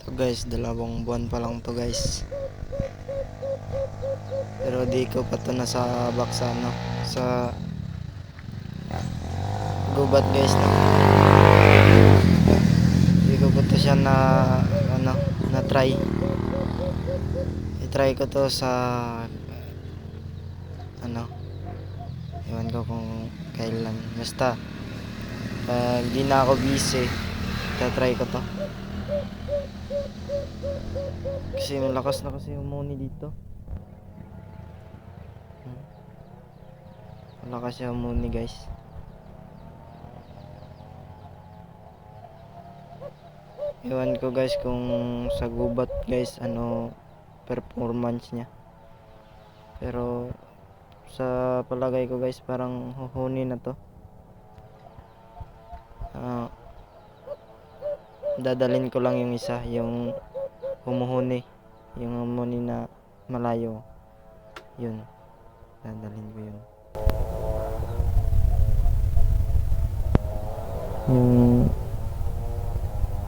So guys, 2 buwan pa lang to guys. Pero di ko pa to nasabak sa ano, sa gubat guys na. Di ko pa to siya na ano, na try. I-try ko to sa ano, ewan ko kung kailan. Basta pag di na ako busy, try ko to. Kasi malakas na kasi umuni dito. Malakas siya umuni guys. Ewan ko guys kung sa gubat guys ano performance niya. Pero sa palagay ko guys parang huhuni na to. Dadalhin ko lang yung isa, yung humuhuni, yung humuni na malayo. Yun, dadalhin ko yun.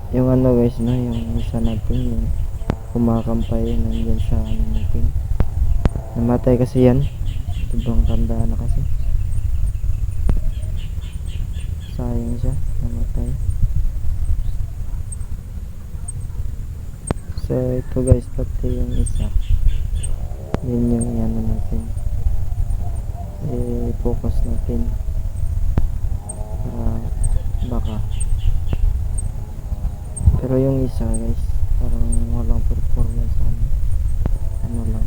Yung ano guys na, yung isa natin, yung kumakampay nandyan sa ano natin. Namatay kasi yan. Sobrang tanda na kasi. Sayang siya, namatay. So ito guys, pati yung isa. Yun yung ano natin. I-focus natin. Baka. Pero yung isa guys, parang walang performance ano lang.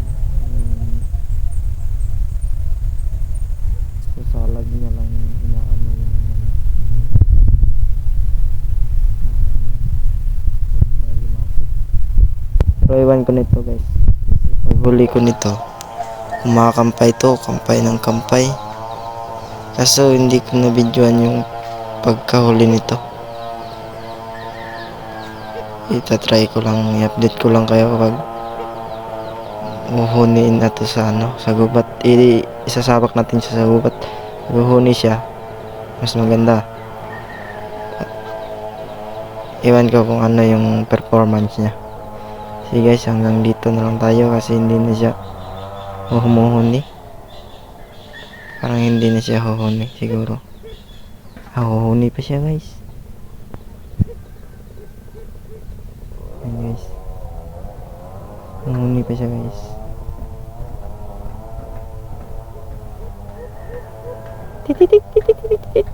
Sasalag niya lang inaano yung pero iwan ko nito guys. Pag huli ko nito, kumakampay to, kampay ng kampay. Kaso hindi ko na videoan yung pagkahuli nito. Itatry ko lang, i-update ko lang kayo kapag uhuniin na to sa ano, sa gubat. Isasabak natin siya sa gubat. Uhuni siya, mas maganda. Iwan ko kung ano yung performance niya. Sige guys, hanggang dito na lang tayo kasi hindi na siya humuhuni. Parang hindi na siya huhuni siguro. Huhuni pa siya guys. Ayan guys. Huhuni pa siya guys. Tititit tititit tititit.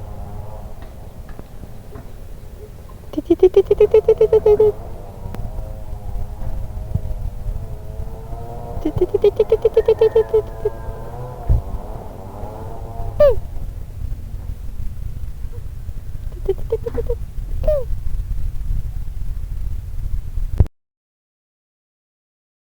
Tititit tititit tititit. Tititit tititit tititit.